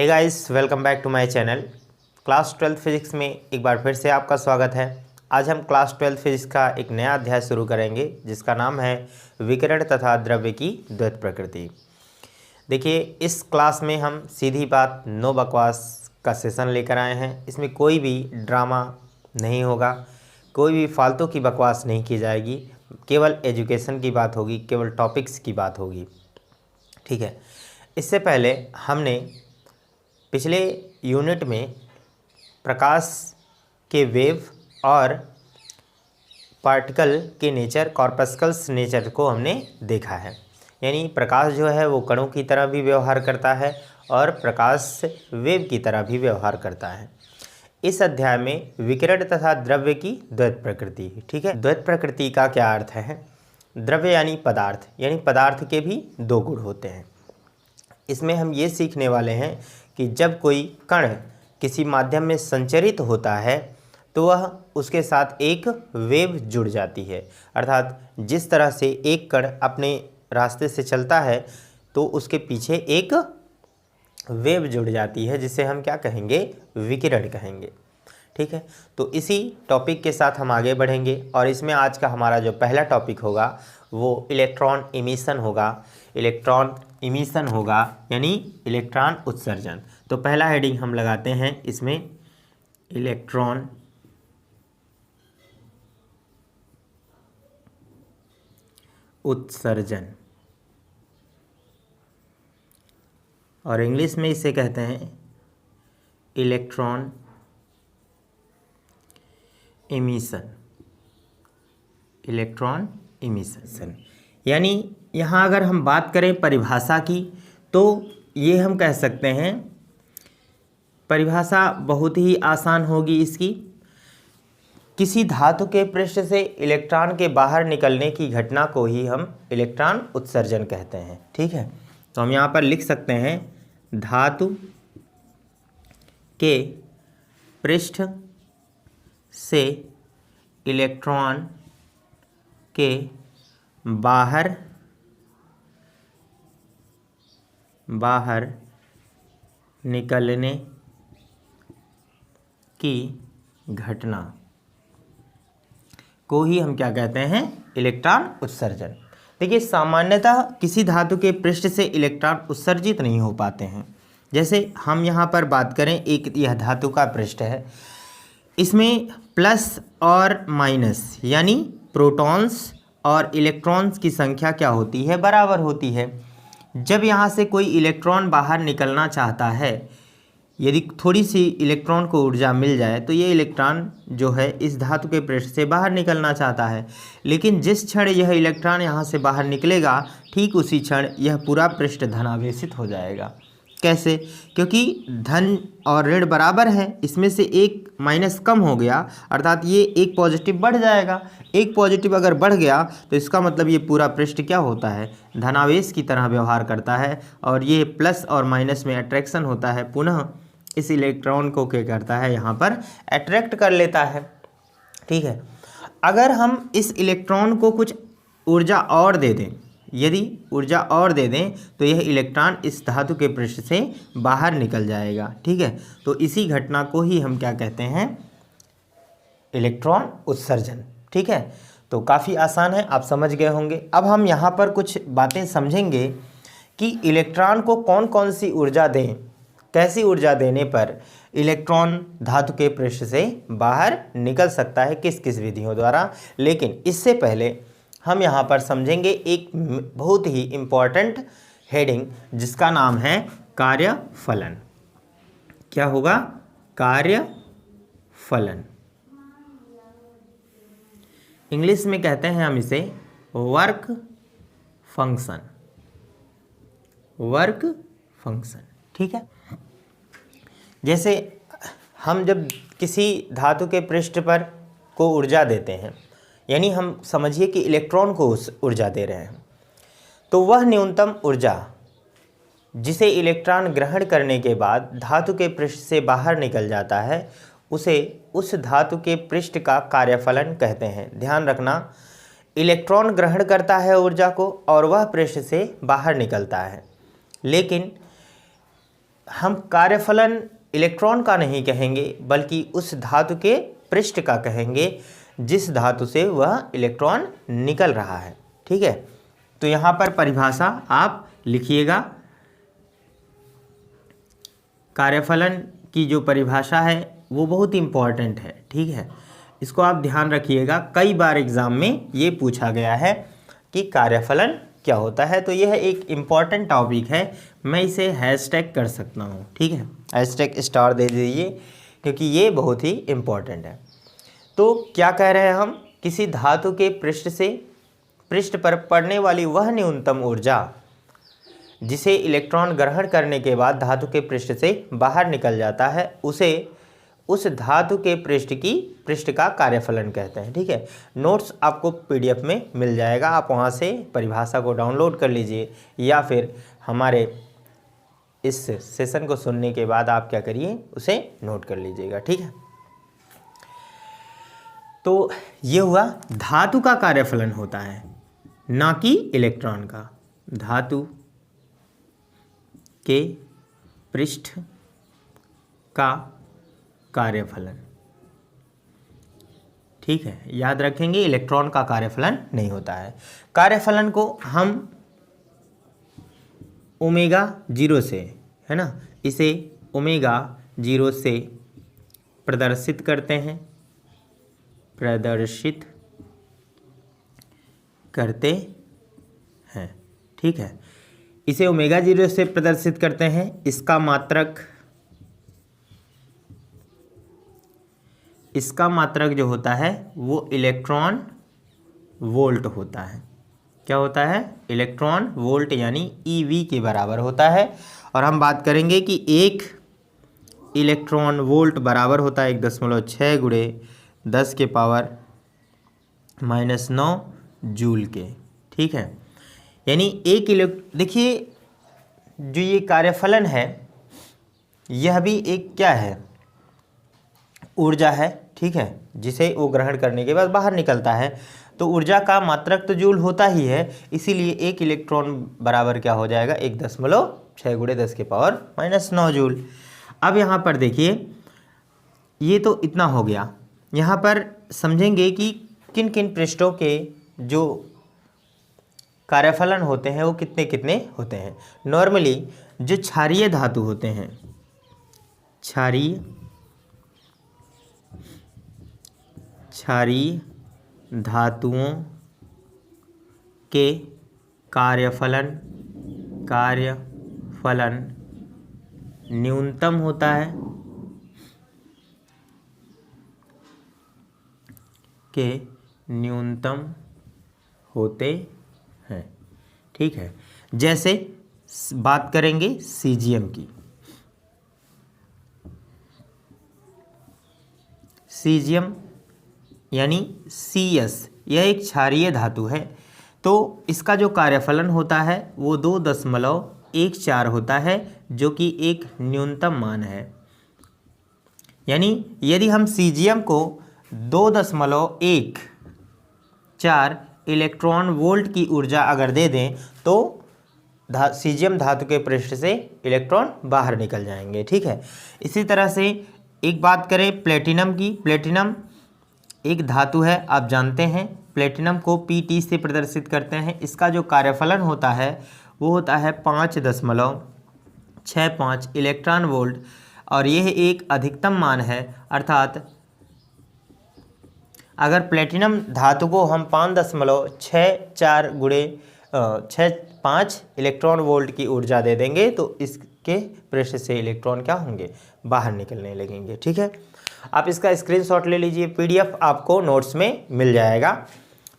Hey guys, welcome back to my channel. Class 12 physics में एक बार फिर से आपका स्वागत है। आज हम क्लास 12 फिजिक्स का एक नया अध्याय शुरू करेंगे जिसका नाम है विकिरण तथा द्रव्य की द्वैत प्रकृति। देखिए, इस क्लास में हम सीधी बात नो बकवास का सेशन लेकर आए हैं। इसमें कोई भी ड्रामा नहीं होगा, कोई भी फालतू की बकवास नहीं की जाएगी, केवल एजुकेशन की बात होगी, केवल टॉपिक्स की बात होगी। ठीक है। इससे पहले हमने पिछले यूनिट में प्रकाश के वेव और पार्टिकल के नेचर, कॉर्पस्कल्स नेचर को हमने देखा है। यानी प्रकाश जो है वो कणों की तरह भी व्यवहार करता है और प्रकाश वेव की तरह भी व्यवहार करता है। इस अध्याय में विकिरण तथा द्रव्य की द्वैत प्रकृति। ठीक है। द्वैत प्रकृति का क्या अर्थ है? द्रव्य यानी पदार्थ के भी दो गुण होते हैं। इसमें हम ये सीखने वाले हैं कि जब कोई कण किसी माध्यम में संचरित होता है तो वह उसके साथ एक वेव जुड़ जाती है। अर्थात जिस तरह से एक कण अपने रास्ते से चलता है तो उसके पीछे एक वेव जुड़ जाती है, जिसे हम क्या कहेंगे? विकिरण कहेंगे। ठीक है। तो इसी टॉपिक के साथ हम आगे बढ़ेंगे और इसमें आज का हमारा जो पहला टॉपिक होगा वो इलेक्ट्रॉन इमिशन होगा, यानी इलेक्ट्रॉन उत्सर्जन। तो पहला हेडिंग हम लगाते हैं इसमें, इलेक्ट्रॉन उत्सर्जन, और इंग्लिश में इसे कहते हैं इलेक्ट्रॉन इमिशन। यानी यहाँ अगर हम बात करें परिभाषा की तो ये हम कह सकते हैं, परिभाषा बहुत ही आसान होगी इसकी। किसी धातु के पृष्ठ से इलेक्ट्रॉन के बाहर निकलने की घटना को ही हम इलेक्ट्रॉन उत्सर्जन कहते हैं। ठीक है। तो हम यहाँ पर लिख सकते हैं, धातु के पृष्ठ से इलेक्ट्रॉन के बाहर निकलने की घटना को ही हम क्या कहते हैं? इलेक्ट्रॉन उत्सर्जन। देखिए, सामान्यतः किसी धातु के पृष्ठ से इलेक्ट्रॉन उत्सर्जित नहीं हो पाते हैं। जैसे हम यहाँ पर बात करें, एक यह धातु का पृष्ठ है, इसमें प्लस और माइनस यानी प्रोटॉन्स और इलेक्ट्रॉन्स की संख्या क्या होती है? बराबर होती है। जब यहाँ से कोई इलेक्ट्रॉन बाहर निकलना चाहता है, यदि थोड़ी सी इलेक्ट्रॉन को ऊर्जा मिल जाए तो ये इलेक्ट्रॉन जो है इस धातु के पृष्ठ से बाहर निकलना चाहता है, लेकिन जिस क्षण यह इलेक्ट्रॉन यहाँ से बाहर निकलेगा ठीक उसी क्षण यह पूरा पृष्ठ धनावेशित हो जाएगा। कैसे? क्योंकि धन और ऋण बराबर हैं, इसमें से एक माइनस कम हो गया, अर्थात ये एक पॉजिटिव बढ़ जाएगा। एक पॉजिटिव अगर बढ़ गया तो इसका मतलब ये पूरा पृष्ठ क्या होता है? धनावेश की तरह व्यवहार करता है, और ये प्लस और माइनस में अट्रैक्शन होता है, पुनः इस इलेक्ट्रॉन को क्या करता है? यहाँ पर अट्रैक्ट कर लेता है। ठीक है। अगर हम इस इलेक्ट्रॉन को कुछ ऊर्जा और दे दें, यदि ऊर्जा और दे दें तो यह इलेक्ट्रॉन इस धातु के पृष्ठ से बाहर निकल जाएगा। ठीक है। तो इसी घटना को ही हम क्या कहते हैं? इलेक्ट्रॉन उत्सर्जन। ठीक है। तो काफ़ी आसान है, आप समझ गए होंगे। अब हम यहाँ पर कुछ बातें समझेंगे कि इलेक्ट्रॉन को कौन कौन सी ऊर्जा दें, कैसी ऊर्जा देने पर इलेक्ट्रॉन धातु के पृष्ठ से बाहर निकल सकता है, किस किस विधियों द्वारा। लेकिन इससे पहले हम यहाँ पर समझेंगे एक बहुत ही इम्पॉर्टेंट हेडिंग जिसका नाम है कार्यफलन। क्या होगा? कार्यफलन। इंग्लिश में कहते हैं हम इसे वर्क फंक्शन। ठीक है। जैसे हम जब किसी धातु के पृष्ठ पर को ऊर्जा देते हैं, यानी हम समझिए कि इलेक्ट्रॉन को ऊर्जा दे रहे हैं, तो वह न्यूनतम ऊर्जा जिसे इलेक्ट्रॉन ग्रहण करने के बाद धातु के पृष्ठ से बाहर निकल जाता है, उसे उस धातु के पृष्ठ का कार्यफलन कहते हैं। ध्यान रखना, इलेक्ट्रॉन ग्रहण करता है ऊर्जा को और वह पृष्ठ से बाहर निकलता है, लेकिन हम कार्यफलन इलेक्ट्रॉन का नहीं कहेंगे बल्कि उस धातु के पृष्ठ का कहेंगे जिस धातु से वह इलेक्ट्रॉन निकल रहा है। ठीक है, तो यहाँ पर परिभाषा आप लिखिएगा। कार्यफलन की जो परिभाषा है वो बहुत इम्पॉर्टेंट है। ठीक है, इसको आप ध्यान रखिएगा, कई बार एग्जाम में ये पूछा गया है कि कार्यफलन क्या होता है। तो यह एक इम्पॉर्टेंट टॉपिक है, मैं इसे हैशटैग कर सकता हूँ। ठीक है, हैशटैग स्टार दे दीजिए क्योंकि ये बहुत ही इम्पॉर्टेंट है। तो क्या कह रहे हैं हम, किसी धातु के पृष्ठ पर पड़ने वाली वह न्यूनतम ऊर्जा जिसे इलेक्ट्रॉन ग्रहण करने के बाद धातु के पृष्ठ से बाहर निकल जाता है उसे उस धातु के पृष्ठ का कार्यफलन कहते हैं। ठीक है, नोट्स आपको पीडीएफ में मिल जाएगा, आप वहाँ से परिभाषा को डाउनलोड कर लीजिए या फिर हमारे इस सेशन को सुनने के बाद आप क्या करिए, उसे नोट कर लीजिएगा। ठीक है, तो ये हुआ धातु का कार्यफलन होता है, ना कि इलेक्ट्रॉन का। धातु के पृष्ठ का कार्यफलन। ठीक है, याद रखेंगे, इलेक्ट्रॉन का कार्यफलन नहीं होता है। कार्यफलन को हम ओमेगा 0 से, है ना, इसे ओमेगा 0 से प्रदर्शित करते हैं, ठीक है, इसे ओमेगा 0 से प्रदर्शित करते हैं। इसका मात्रक जो होता है वो इलेक्ट्रॉन वोल्ट होता है। क्या होता है, इलेक्ट्रॉन वोल्ट, यानी ईवी के बराबर होता है। और हम बात करेंगे कि 1 इलेक्ट्रॉन वोल्ट बराबर होता है 1.6 गुणे 10 के पावर -9 जूल के। ठीक है, यानी देखिए जो ये कार्यफलन है यह भी एक क्या है, ऊर्जा है। ठीक है, जिसे वो ग्रहण करने के बाद बाहर निकलता है। तो ऊर्जा का मात्रक तो जूल होता ही है, इसीलिए 1 इलेक्ट्रॉन बराबर क्या हो जाएगा, 1.6 गुणे 10 के पावर -9 जूल। अब यहाँ पर देखिए, ये तो इतना हो गया। यहाँ पर समझेंगे कि किन किन पृष्ठों के जो कार्यफलन होते हैं वो कितने कितने होते हैं। नॉर्मली जो क्षारीय धातु होते हैं, क्षारीय धातुओं के कार्यफलन न्यूनतम होता है, न्यूनतम होते हैं। ठीक है, जैसे बात करेंगे सीजियम की। सीजियम यानी CS, यह एक क्षारीय धातु है। तो इसका जो कार्यफलन होता है वो 2.14 होता है, जो कि एक न्यूनतम मान है। यानी यदि हम सीजियम को 2.14 इलेक्ट्रॉन वोल्ट की ऊर्जा अगर दे दें तो सीजियम धातु के पृष्ठ से इलेक्ट्रॉन बाहर निकल जाएंगे। ठीक है, इसी तरह से एक बात करें प्लेटिनम की। प्लेटिनम एक धातु है, आप जानते हैं। प्लेटिनम को Pt से प्रदर्शित करते हैं। इसका जो कार्यफलन होता है वो होता है 5.65 इलेक्ट्रॉन वोल्ट, और यह एक अधिकतम मान है। अर्थात अगर प्लेटिनम धातु को हम 5.64 गुणे 5 इलेक्ट्रॉन वोल्ट की ऊर्जा दे देंगे तो इसके पृष्ठ से इलेक्ट्रॉन क्या होंगे, बाहर निकलने लगेंगे। ठीक है, आप इसका स्क्रीनशॉट ले लीजिए, PDF आपको नोट्स में मिल जाएगा,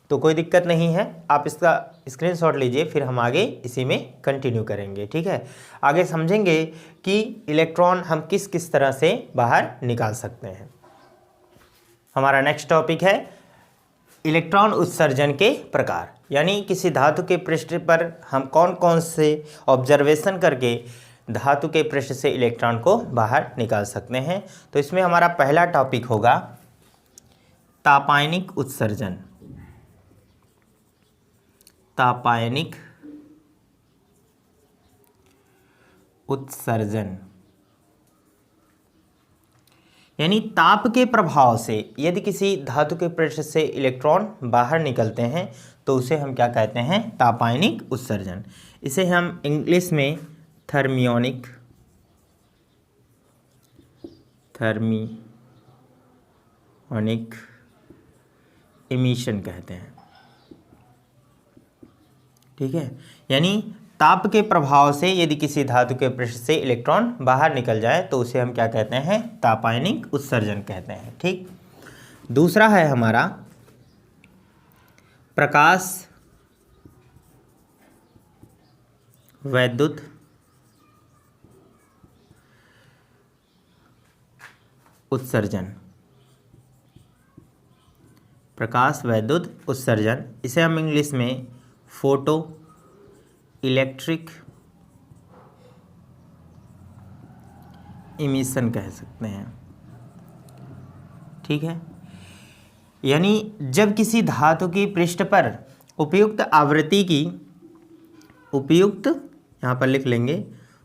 तो कोई दिक्कत नहीं है। आप इसका स्क्रीनशॉट लीजिए, फिर हम आगे इसी में कंटिन्यू करेंगे। ठीक है, आगे समझेंगे कि इलेक्ट्रॉन हम किस किस तरह से बाहर निकाल सकते हैं। हमारा नेक्स्ट टॉपिक है इलेक्ट्रॉन उत्सर्जन के प्रकार, यानी किसी धातु के पृष्ठ पर हम कौन कौन से ऑब्जर्वेशन करके धातु के पृष्ठ से इलेक्ट्रॉन को बाहर निकाल सकते हैं। तो इसमें हमारा पहला टॉपिक होगा तापायनिक उत्सर्जन। तापायनिक उत्सर्जन यानी ताप के प्रभाव से यदि किसी धातु के पृष्ठ से इलेक्ट्रॉन बाहर निकलते हैं तो उसे हम क्या कहते हैं, तापायनिक उत्सर्जन। इसे हम इंग्लिश में थर्मियोनिक इमिशन कहते हैं। ठीक है, यानी ताप के प्रभाव से यदि किसी धातु के पृष्ठ से इलेक्ट्रॉन बाहर निकल जाए तो उसे हम क्या कहते हैं, तापायनिक उत्सर्जन कहते हैं। ठीक, दूसरा है हमारा प्रकाश वैद्युत उत्सर्जन। प्रकाश वैद्युत उत्सर्जन, इसे हम इंग्लिश में फोटो इलेक्ट्रिक इमिशन कह सकते हैं। ठीक है, यानी जब किसी धातु की पृष्ठ पर उपयुक्त आवृत्ति की यहाँ पर लिख लेंगे,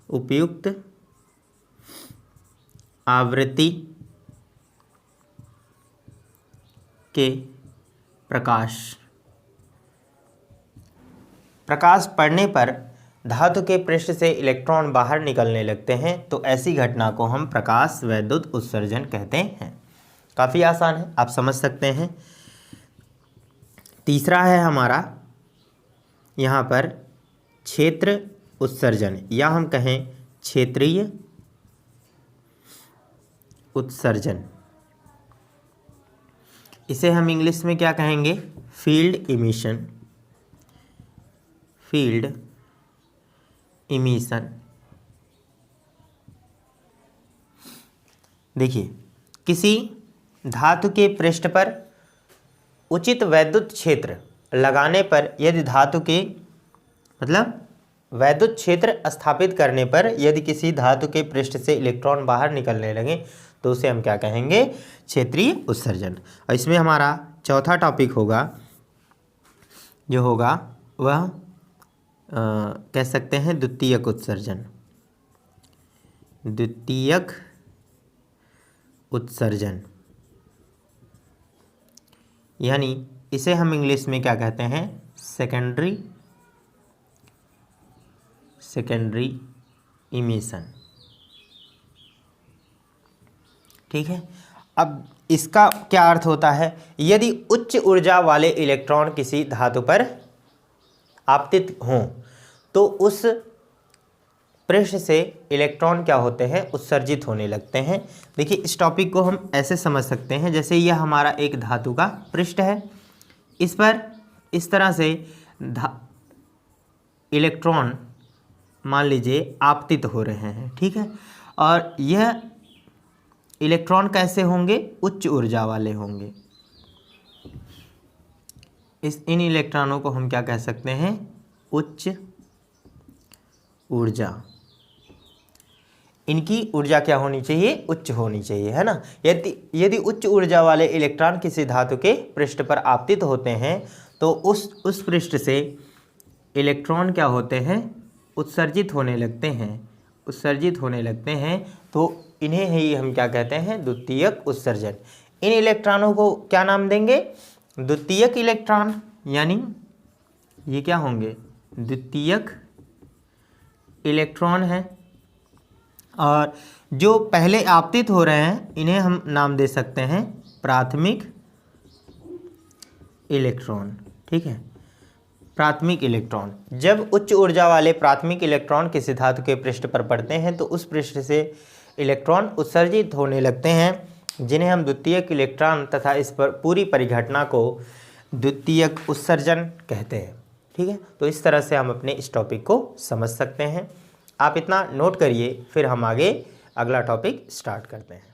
उपयुक्त आवृत्ति के प्रकाश पड़ने पर धातु के पृष्ठ से इलेक्ट्रॉन बाहर निकलने लगते हैं तो ऐसी घटना को हम प्रकाश वैद्युत उत्सर्जन कहते हैं। काफ़ी आसान है, आप समझ सकते हैं। तीसरा है हमारा यहाँ पर क्षेत्र उत्सर्जन, या हम कहें क्षेत्रीय उत्सर्जन। इसे हम इंग्लिश में क्या कहेंगे, फील्ड इमिशन। देखिए, किसी धातु के पृष्ठ पर उचित वैद्युत क्षेत्र लगाने पर यदि धातु के वैद्युत क्षेत्र स्थापित करने पर यदि किसी धातु के पृष्ठ से इलेक्ट्रॉन बाहर निकलने लगे तो उसे हम क्या कहेंगे, क्षेत्रीय उत्सर्जन। और इसमें हमारा चौथा टॉपिक होगा, जो होगा वह कह सकते हैं द्वितीयक उत्सर्जन। द्वितीयक उत्सर्जन, यानी इसे हम इंग्लिश में क्या कहते हैं, सेकेंडरी इमिशन। ठीक है, अब इसका क्या अर्थ होता है, यदि उच्च ऊर्जा वाले इलेक्ट्रॉन किसी धातु पर आपतित हों तो उस पृष्ठ से इलेक्ट्रॉन क्या होते हैं, उत्सर्जित होने लगते हैं। देखिए, इस टॉपिक को हम ऐसे समझ सकते हैं, जैसे यह हमारा एक धातु का पृष्ठ है, इस पर इस तरह से इलेक्ट्रॉन मान लीजिए आपतित हो रहे हैं। ठीक है, और यह इलेक्ट्रॉन कैसे होंगे, उच्च ऊर्जा वाले होंगे। इन इलेक्ट्रॉनों को हम क्या कह सकते हैं, उच्च ऊर्जा। इनकी ऊर्जा क्या होनी चाहिए, उच्च होनी चाहिए, है ना। यदि उच्च ऊर्जा वाले इलेक्ट्रॉन किसी धातु के पृष्ठ पर आपतित होते हैं तो उस पृष्ठ से इलेक्ट्रॉन क्या होते हैं, उत्सर्जित होने लगते हैं। तो इन्हें ही हम क्या कहते हैं, द्वितीयक उत्सर्जन। इन इलेक्ट्रॉनों को क्या नाम देंगे, द्वितीयक इलेक्ट्रॉन, यानी ये क्या होंगे, द्वितीयक इलेक्ट्रॉन है। और जो पहले आपतित हो रहे हैं इन्हें हम नाम दे सकते हैं प्राथमिक इलेक्ट्रॉन। ठीक है, प्राथमिक इलेक्ट्रॉन। जब उच्च ऊर्जा वाले प्राथमिक इलेक्ट्रॉन किसी धातु के पृष्ठ पर पड़ते हैं तो उस पृष्ठ से इलेक्ट्रॉन उत्सर्जित होने लगते हैं, जिन्हें हम द्वितीयक इलेक्ट्रॉन तथा इस पर पूरी परिघटना को द्वितीयक उत्सर्जन कहते हैं। ठीक है, तो इस तरह से हम अपने इस टॉपिक को समझ सकते हैं। आप इतना नोट करिए, फिर हम आगे अगला टॉपिक स्टार्ट करते हैं।